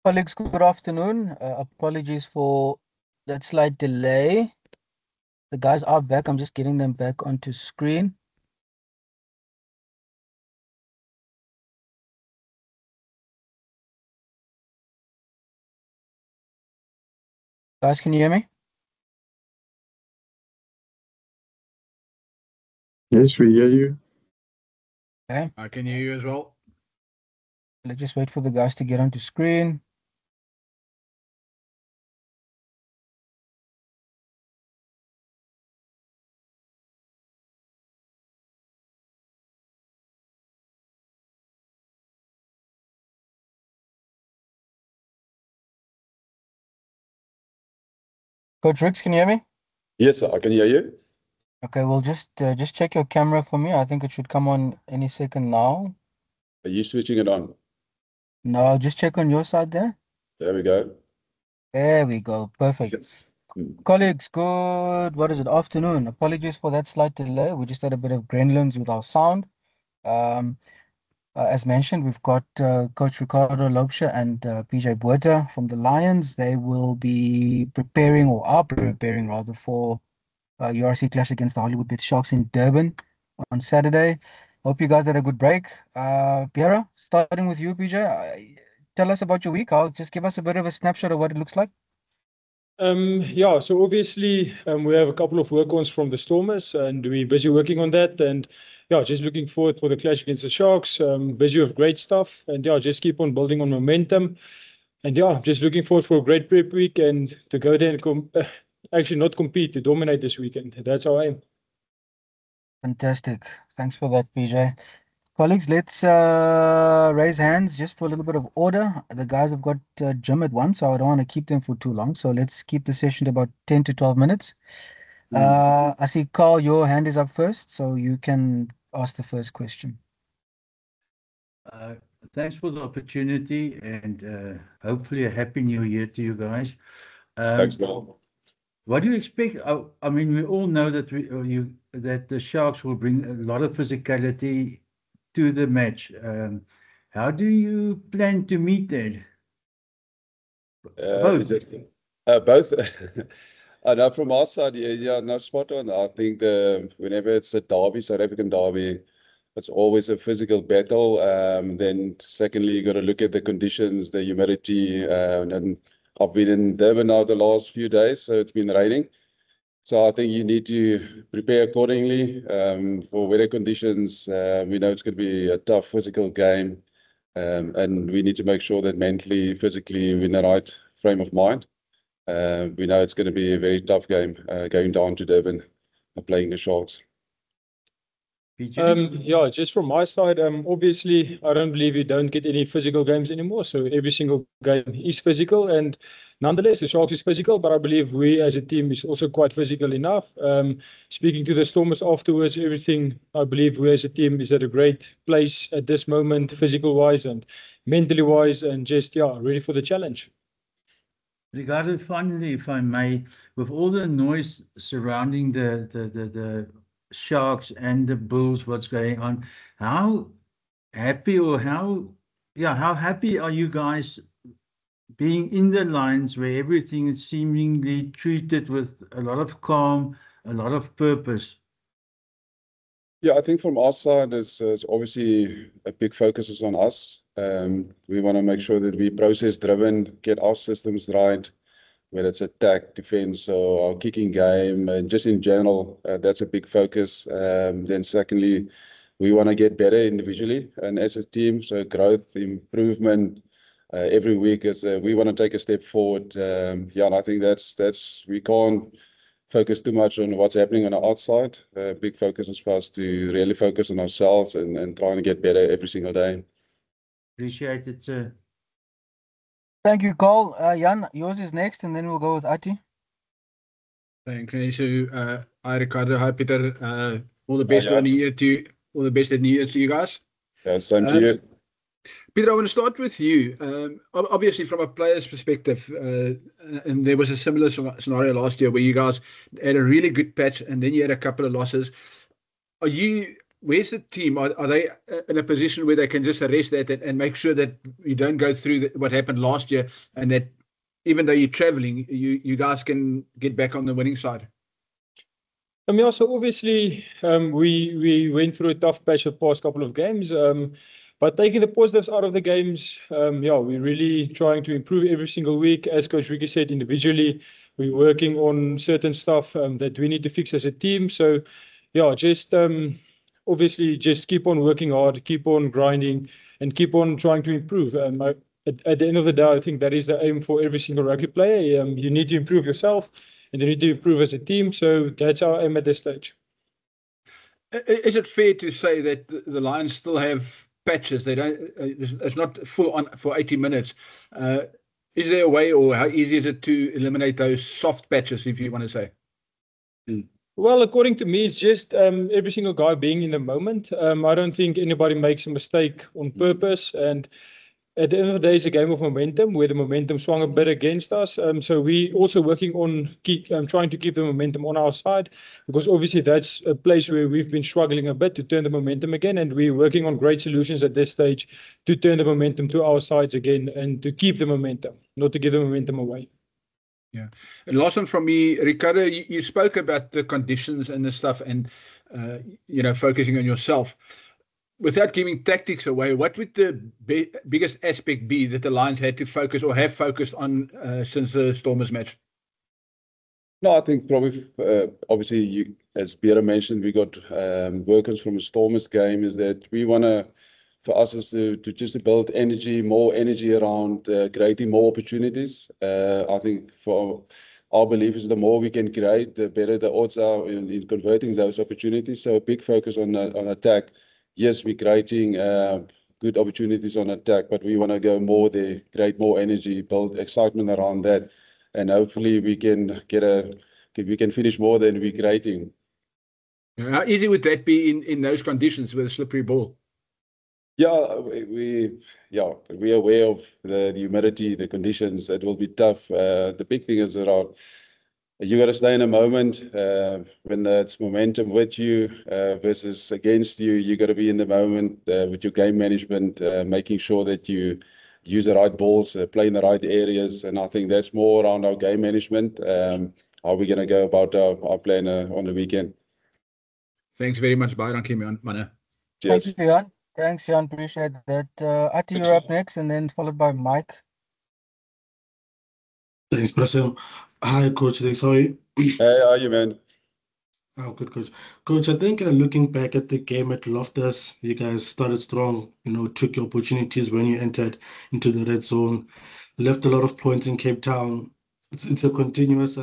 Colleagues, good afternoon. Apologies for that slight delay. The guys are back. I'm just getting them back onto screen. Guys, can you hear me? Yes, we hear you. Okay. I can hear you as well. Let's just wait for the guys to get onto screen. Coach Ricks, can you hear me? Yes, sir, I can hear you. Okay, well, just check your camera for me. I think it should come on any second now. Are you switching it on? No, just check on your side there. There we go. There we go. Perfect. Yes. Colleagues, good, what is it, afternoon. Apologies for that slight delay. We just had a bit of gremlins with our sound. Um, as mentioned, we've got Coach Ricardo Lobsha and PJ Buerta from the Lions. They will be preparing, or are preparing rather, for URC clash against the Hollywood Bit Sharks in Durban on Saturday. Hope you guys had a good break. Piera, starting with you, PJ, tell us about your week. I'll just give us a bit of a snapshot of what it looks like. Yeah, so obviously we have a couple of work-ons from the Stormers and we're busy working on that. And yeah, just looking forward for the clash against the Sharks. Busy with great stuff. And yeah, just keep on building on momentum. And yeah, just looking forward for a great prep week and to go there and actually not compete, to dominate this weekend. That's our aim. Fantastic. Thanks for that, PJ. Colleagues, let's raise hands just for a little bit of order. The guys have got gym at 1, so I don't want to keep them for too long. So let's keep the session to about 10 to 12 minutes. I see, Carl, your hand is up first, so you can ask the first question. Thanks for the opportunity and hopefully a happy new year to you guys. Thanks, Noel. What do you expect? I mean, we all know that that the Sharks will bring a lot of physicality to the match. How do you plan to meet that? Is it both? I know from our side, yeah, no, spot on. I think whenever it's a derby, South African derby, it's always a physical battle. Then secondly, you got to look at the conditions, the humidity, and I've been in Durban now the last few days, so it's been raining. So I think you need to prepare accordingly for weather conditions. We know it's going to be a tough physical game, and we need to make sure that mentally, physically, we're in the right frame of mind. We know it's going to be a very tough game going down to Durban and playing the Sharks. Yeah, just from my side, obviously, I don't believe you don't get any physical games anymore. So every single game is physical, and nonetheless, the Sharks is physical. But I believe we as a team is also quite physical enough. Speaking to the Stormers afterwards, everything, I believe we as a team is at a great place at this moment, physical wise and mentally wise, and just ready for the challenge. Ricardo, finally, if I may, with all the noise surrounding the Sharks and the Bulls, what's going on, how happy or how happy are you guys being in the Lions where everything is seemingly treated with a lot of calm, a lot of purpose? Yeah, I think from our side, it's obviously a big focus is on us. We want to make sure that we process driven, get our systems right, whether it's attack, defense, or our kicking game, and just in general, that's a big focus. Then secondly, we want to get better individually and as a team, so growth, improvement every week is we want to take a step forward. Yeah, and I think that's we can't focus too much on what's happening on the outside. Big focus is for us to really focus on ourselves and trying to get better every single day. Appreciate it, sir. Thank you, Carl. Jan, yours is next, and then we'll go with Ati. Thank you. So, hi Ricardo, hi Peter. All the best for the new year to all the best in the new year to you guys. Yeah, same to you. Peter, I want to start with you. Obviously, from a player's perspective, and there was a similar scenario last year where you guys had a really good patch and then you had a couple of losses. Are you where's the team? Are they in a position where they can just arrest that and make sure that you don't go through what happened last year, and that even though you're traveling, you guys can get back on the winning side? Yeah, so obviously we went through a tough patch the past couple of games, but taking the positives out of the games, yeah, we're really trying to improve every single week. As Coach Ricky said, individually, we're working on certain stuff that we need to fix as a team. So, yeah, just obviously just keep on working hard, keep on grinding, and keep on trying to improve. At the end of the day, I think that is the aim for every single rugby player. You need to improve yourself, and you need to improve as a team. So that's our aim at this stage. Is it fair to say that the Lions still have patches? They don't. It's not full on for 80 minutes. Is there a way, or how easy is it to eliminate those soft patches, if you want to say? Well, according to me, it's just every single guy being in the moment. I don't think anybody makes a mistake on purpose. And at the end of the day, it's a game of momentum, where the momentum swung a bit against us. So we also working on trying to keep the momentum on our side, because obviously that's a place where we've been struggling a bit to turn the momentum again. And we're working on great solutions at this stage to turn the momentum to our sides again and to keep the momentum, not to give the momentum away. Yeah. And last one from me, Ricardo, you spoke about the conditions and the stuff and, focusing on yourself. Without giving tactics away, what would the biggest aspect be that the Lions had to focus or have focused on since the Stormers match? No, I think probably, obviously, as Pierre mentioned, we got workers from the Stormers game, is that we want to, for us, is to just build more energy around creating more opportunities. I think for our belief is the more we can create, the better the odds are in converting those opportunities. So a big focus on attack. Yes, we're creating good opportunities on attack, but we want to go more there, create more energy, build excitement around that, and hopefully we can we can finish more than we're creating. How easy would that be in those conditions with a slippery ball? Yeah, we're aware of the humidity, the conditions. It will be tough. The big thing is around, you got to stay in a moment when it's momentum with you versus against you. You got to be in the moment with your game management, making sure that you use the right balls, play in the right areas. And I think that's more around our game management. How we're going to go about our play on the weekend. Thanks very much, Byron Kimane. Cheers. Thank you, Jan. Thanks, Jan. Appreciate that. Ati, you're up next, and then followed by Mike. Thanks, Prasim. Hi, Coach. Thanks. How are you? Hey, how are you, man? Oh, good, Coach. Coach, I think looking back at the game at Loftus, you guys started strong, took your opportunities when you entered into the red zone, left a lot of points in Cape Town. It's a continuous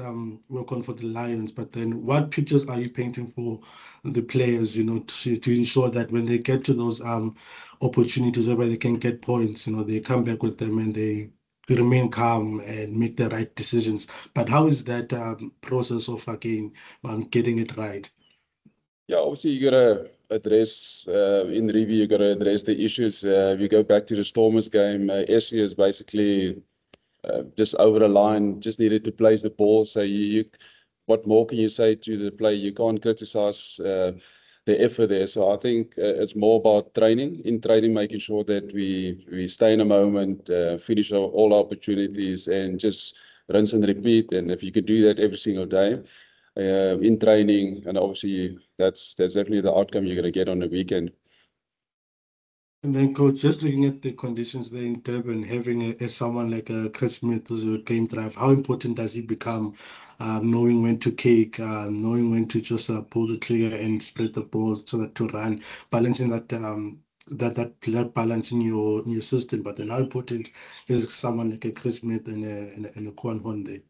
work on for the Lions, but then what pictures are you painting for the players, to ensure that when they get to those opportunities where they can get points, they come back with them and they remain calm and make the right decisions. But how is that process of again getting it right? Yeah, obviously you got to address in review. You got to address the issues. If you go back to the Stormers game, Essie is basically just over the line. Just needed to place the ball. So what more can you say to the player? You can't criticize the effort there. So I think it's more about training, making sure that we stay in a moment, finish all our opportunities, and just rinse and repeat. And if you could do that every single day in training, and obviously that's definitely the outcome you're going to get on the weekend. And then, Coach, just looking at the conditions there in Durban, having someone like Chris Smith as a game drive, how important does he become, knowing when to kick, knowing when to just pull the trigger and spread the ball so that to run, balancing that that balance in your system. But then how important is someone like a Chris Smith and a Kwan Honde?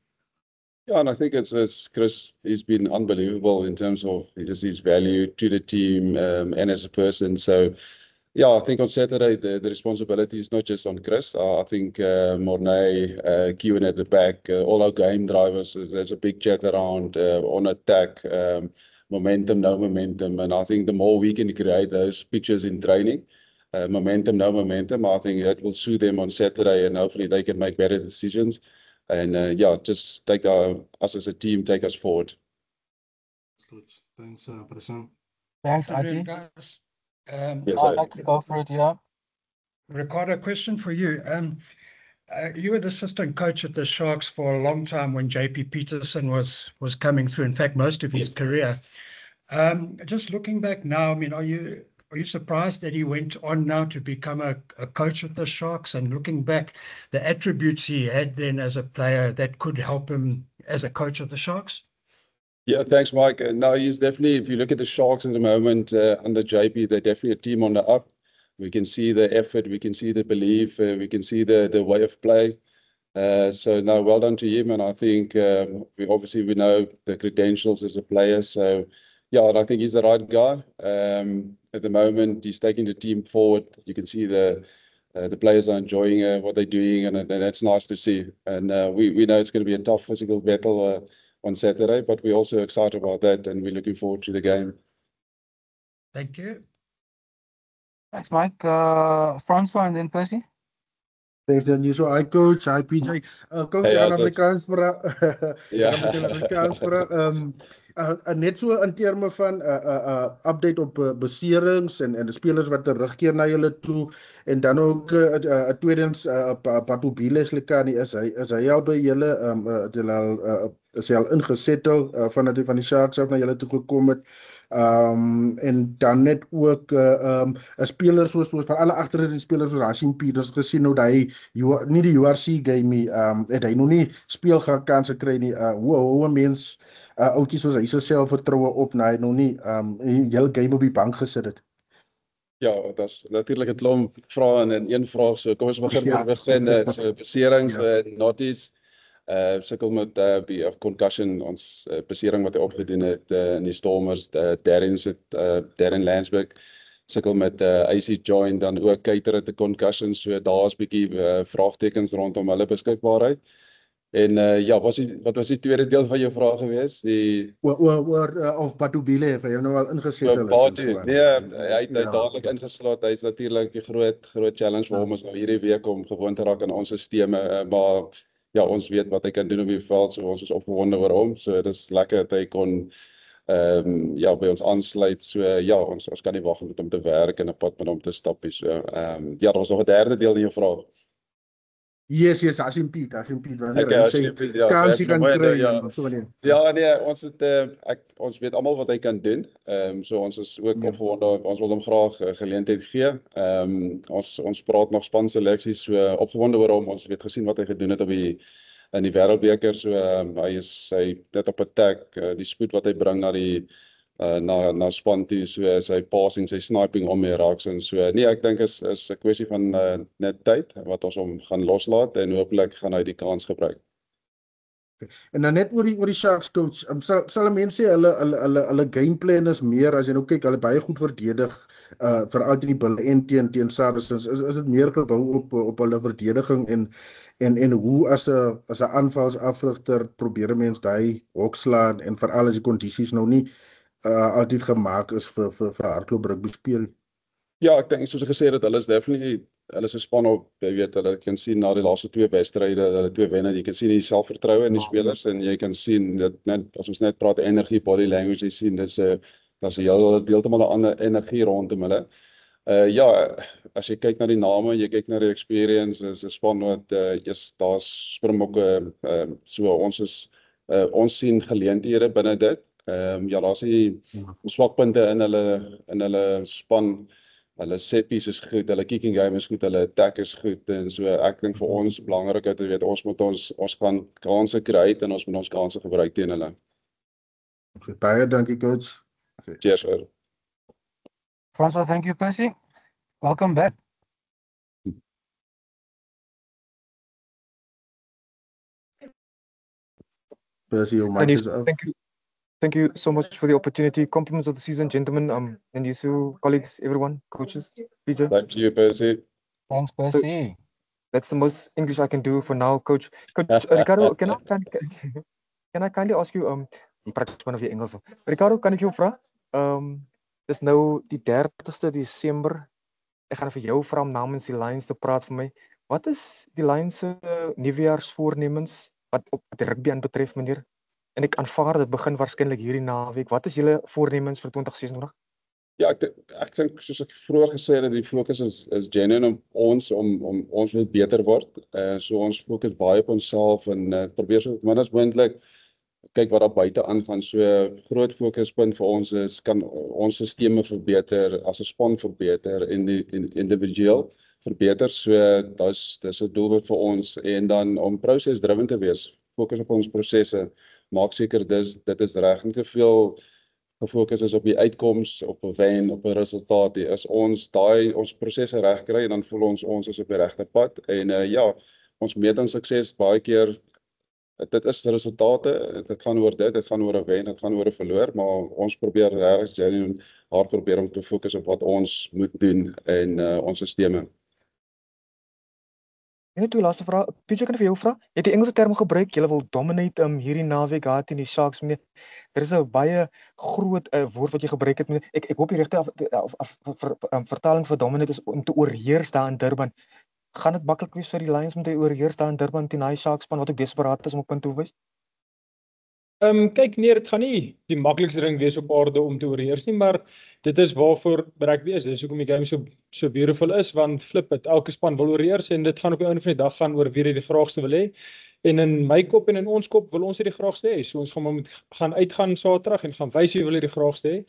Yeah, and I think it's Chris, he's been unbelievable in terms of just his value to the team and as a person. So, yeah, I think on Saturday, the responsibility is not just on Chris. I think Mornay, Kewen at the back, all our game drivers, there's a big chat around on attack, momentum, no momentum. And I think the more we can create those pictures in training, momentum, no momentum, I think that will suit them on Saturday, and hopefully they can make better decisions. And just take us as a team, take us forward. That's good. Thanks, Prasim. Thanks, Afternoon, Archie. guys. Yes, I'd like to go for it, yeah. Ricardo, question for you. You were the assistant coach at the Sharks for a long time when JP Peterson was coming through. In fact, most of his career. Just looking back now, I mean, are you surprised that he went on now to become a coach at the Sharks? And looking back, the attributes he had then as a player that could help him as a coach of the Sharks? Yeah, thanks, Mike. No, he's definitely, if you look at the Sharks at the moment under JP, they're definitely a team on the up. We can see the effort, we can see the belief, we can see the way of play. So no, well done to him. And I think we know the credentials as a player. So yeah, and I think he's the right guy. At the moment, he's taking the team forward. You can see the players are enjoying what they're doing, and that's nice to see. And we know it's going to be a tough physical battle on Saturday, but we're also excited about that, and we're looking forward to the game. Thank you. Thanks, Mike. Francois and then Percy. Thanks, Daniel. So, hi, Coach. Hi, PJ. Coach, Hey, ek gaan how's it? Afrikaans vra. Ja. Ek gaan met julle Afrikaans vra. Net so in terme van update op beserings en de spelers wat terugkeer na julle toe. En dan ook tweedens Batu Biles-Lekani, is hy al by julle, is hy al ingesettel van die Sharks af na julle toe gekom het. En dan net ook spelers soos van alle agter die spelers soos Hashim Peters gesien nou dat hy nie die URC game nie, het hy nog nie speelkanse gekry nie. Hoe 'n mens ouetjie soos hy se selfvertroue op na hy nog nie die hele game op die bank gesit het. Ja, dat is natuurlijk 'n klomp vrae in een vraag. So kom ons begin Ja. so beserings, Ja. Notties. Sukkel met concussion, ons besering wat hy opgedoen het in die Stormers, Darren Landsberg sukkel met AC joint, dan ook Keiter het 'n concussion, so daar's bietjie vraagtekens rondom hulle beskikbaarheid. En ja, wat was die tweede deel van jou vraag geweest? Die Of Batu Bile het hy nou al ingesettel is. Batu, nee, hy het dadelik ingesluit. Hy's natuurlik 'n groot challenge vir hom is nou hierdie week om gewoon te raak aan ons stelsels, maar ja, ons weet wat hy kan doen op die veld, so ons is opgewonde oor hom. So dit is lekker dat hy kon by ons aansluit. So ja, ons kan nie wag om met hom te werk en 'n pad met hom te stap nie. So ja, daar was nog 'n derde deel in jou vraag. Yes, Hashim Piet, wanneer Okay, hy Hashim sê Piet, ja, kansie so kan mooi, kry, ja. of so nee. Ja, nee, ons weet almal wat hy kan doen. So ons is ook Ja. opgewonde, ons wil hom graag geleentheid gee. Ons praat nog span seleksies, so opgewonde oor hom. Ons het gesien wat hy gedoen het in die Wêreldbeker, so hy net op attack, die spoed wat hy bring na die na span toe, so sy passing, sy sniping om mee raaks en so. Nee, ek dink is 'n kwessie van net tyd wat ons hom gaan loslaat en hopelik gaan hy die kans gebruik. En dan net oor die Sharks, Coach, sal 'n mens sê hulle gameplan is meer, as jy nou kyk, hulle baie goed verdedig, veral teen die Bulls en teen Saracens, is dit meer gebou op hulle verdediging en hoe as 'n aanvalsafrigter probeer 'n mens daai hok slaan, en veral as die kondisies nou nie altyd gemaak is vir hardloop rugby speel. Ja, ek dink soos ek gesê het, hulle is 'n span op, jy weet, hulle kan sien na die laaste 2 wedstryde, hulle 2 wenne, jy kan sien die selfvertroue in die spelers en jy kan sien dat net as ons net praat energie, body language, jy sien dis 'n heeltemal 'n ander energie rondom hulle. Ja, as jy kyk na die name, jy kyk na die experience, is 'n span wat daar's Springbokke, so ons sien geleenthede binne dit. Ja, daar's nie swakpunte in hulle span. Hulle setpiece is goed, hulle kicking game is goed, hulle attack is goed, en so ek dink vir ons belangrik dat jy weet ons gaan kansse kry en ons moet ons kansse gebruik teen hulle. Baie dankie, Coach. Cheers. Hoor. Francois, thank you, Percy. Welcome back. Percy, your mic is up. Thank you so much for the opportunity. Compliments of the season, gentlemen, and you two colleagues, everyone, coaches, PJ. Thank you, Percy. Thanks, Percy. That's the most English I can do for now, Coach. Coach Ricardo, can I kindly ask you, Ricardo, kan ek jou vra? Dis nou die 30ste Desember. Ek gaan vir jou vra om namens die Lions te praat vir my. Wat is die Lions se nuwejaarsvoornemens wat op die rugby aanbetref, meneer? En ek aanvaar dit begin waarskynlik hierdie naweek. Wat is julle voornemens vir 2026? Ja, ek dink soos ek vroeër gesê het, die fokus is genuine om ons wil beter word. So ons fokus baie op onsself en probeer so min as moontlik kyk wat daar buite aangaan. So groot fokuspunt vir ons is kan ons sisteme verbeter, as 'n span verbeter en individueel verbeter. So dis 'n doelwit vir ons en dan om proses-driven te wees. Fokus op ons prosesse. Maak seker dit is reg. Nie te veel gefokus is op die uitkoms, op 'n wen, op 'n resultaat. As ons ons prosesse reg kry en dan voel ons is op die regte pad en ja, ons meet aan sukses baie keer. Dit is de resultate, dit gaan oor dit gaan oor 'n wen, dit gaan oor 'n verloor, maar ons probeer regtig genuine hard probeer om te fokus op wat ons moet doen en ons sisteme. Net twee laaste vrae. PJ, kan ek vir jou vra? Jy het die Engelse term gebruik, jy wil dominate hierdie naweek gehad teen die Sharks meneer. Daar is 'n baie groot woord wat jy gebruik het meneer. Ek hoop die regte vertaling vir dominate is om te oorheers daar in Durban. Gaan dit maklik wees vir die Lions om te oorheers daar in Durban teen daai Sharks span wat ook desperaat is om 'n punt te wys? Kyk neer, dit gaan nie die maklikste ding wees op aarde om te oorheers nie, maar dit is waarvoor rugby is. Dis hoekom die game so beautiful is, want flip het, elke span wil oorheers en dit gaan op die einde van die dag gaan oor wie die graagste wil hê. En in my kop en in ons kop wil ons die graagste hê. So ons gaan maar gaan uitgaan Saterdag en gaan wys wie wil die graagste hê,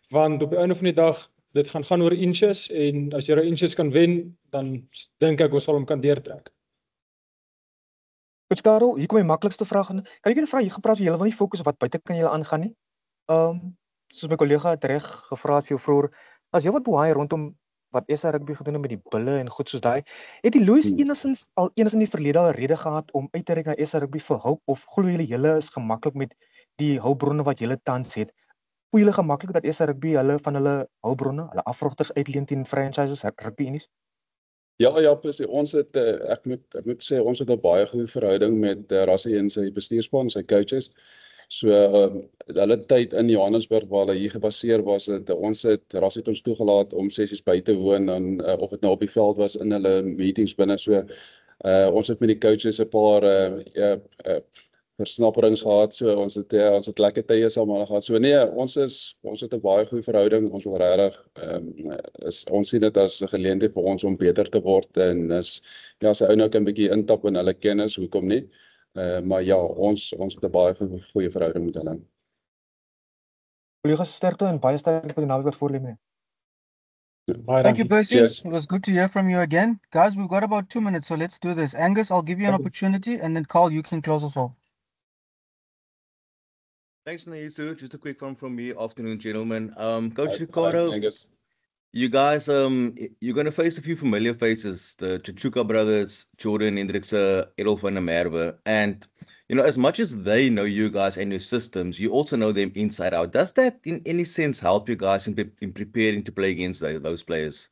want op die einde van die dag dit gaan oor inches en as jy daai inches kan wen, dan dink ek ons sal hom kan deurtrek. Coach Karel, hier kom my maklikste vraag aan. Kan ek net vra, jy gepraat jy wil nie fokus op wat buite kan jy aangaan nie. Soos my kollega het reg gevra het vir jou vroeër, as jy wat boei rondom wat SA Rugby gedoen het met die bulle en goed soos daai, het die Louis enigstens in die verlede al rede gehad om uit te reik na SA Rugby vir hulp of glo julle is gemaklik met die hulpbronne wat julle tans het? Voel julle gemaklik dat SA Rugby van hulle hulpbronne, hulle afrogters uitleen teen franchises, rugby unies? Ja, presies. Ons het ek moet sê ons het 'n baie goeie verhouding met Rassie en sy bestuurspan, sy coaches. So hulle tyd in Johannesburg waar hulle hier gebaseer was, Rassie het ons toegelaat om sessies by te woon en of dit nou op die veld was in hulle meetings binne. So ons het met die coaches 'n paar versnapperings gehad. So ons het lekker tye saam gehad. So nee, ons het 'n baie goeie verhouding. Ons wil regtig ons sien dit as 'n geleentheid vir ons om beter te word en as sy ou nou kan 'n bietjie intap in hulle kennis, hoekom nie? Maar ja, ons het 'n baie goeie verhouding met hulle. Collega's, sterkte en baie sterkte vir die naweek wat voorlê meneer. Thank you, Percy. It was good to hear from you again. Guys, we've got about 2 minutes, so let's do this. Angus, I'll give you an opportunity, and then Carl, you can close us off. Thanks, Naisu. Just a quick one from me. Afternoon, gentlemen. Coach Ricardo, you guys, you're going to face a few familiar faces, the Chichuka brothers, Jordan Hendrikse, Errol van der Merwe. And, you know, as much as they know you guys and your systems, you also know them inside out. Does that, in any sense, help you guys in preparing to play against those players?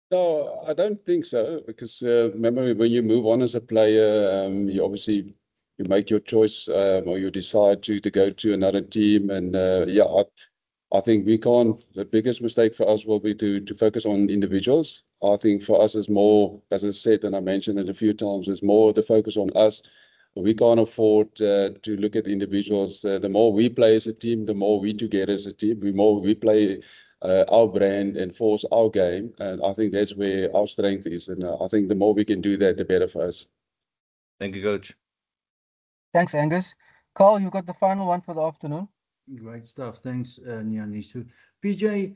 No, I don't think so. Because remember, when you move on as a player, you obviously you make your choice or you decide to go to another team. And I think the biggest mistake for us will be to focus on individuals. I think for us is more, as I said, and I mentioned it a few times, is more the focus on us. We can't afford to look at individuals. The more we play as a team, the more we together as a team, the more we play our brand and force our game. And I think that's where our strength is. And I think the more we can do that, the better for us. Thank you, Coach. Thanks, Angus. Carl, you got the final one for the afternoon. Great stuff. Thanks, Nyanisu. PJ,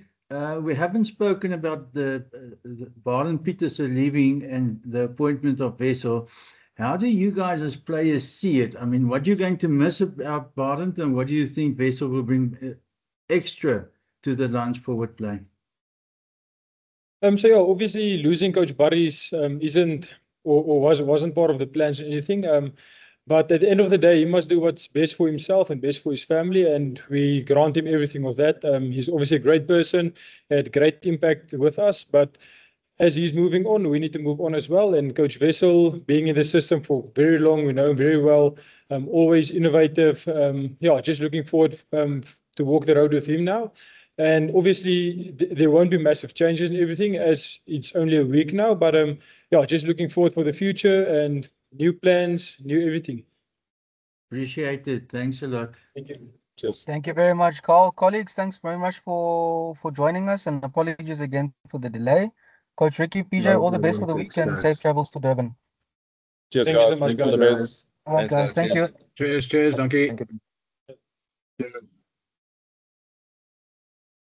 we haven't spoken about the Baden Pieterse leaving and the appointment of Wessel. How do you guys as players see it? I mean, what are you going to miss about Baden, and what do you think Wessel will bring extra to the Lions forward play? So yeah, obviously losing Coach Barry's isn't or wasn't part of the plans or anything. But at the end of the day, he must do what's best for himself and best for his family, and we grant him everything of that. He's obviously a great person, had great impact with us, but as he's moving on, we need to move on as well. And Coach Wessel, being in the system for very long, we know him very well, always innovative. Just looking forward to walk the road with him now. And obviously, there won't be massive changes in everything as it's only a week now, but just looking forward for the future and new plans, new everything. Appreciate it. Thanks a lot. Thank you. Cheers. Thank you very much, Carl. Colleagues, thanks very much for joining us, and apologies again for the delay. Coach Ricky, PJ, No all the best for problem. the Thanks, weekend. Safe guys. travels to Durban. Cheers, Thank you so guys. much, Thank you for the guys. best. All right, Thanks, guys. guys. Thank you. Cheers, dankie. Thank you.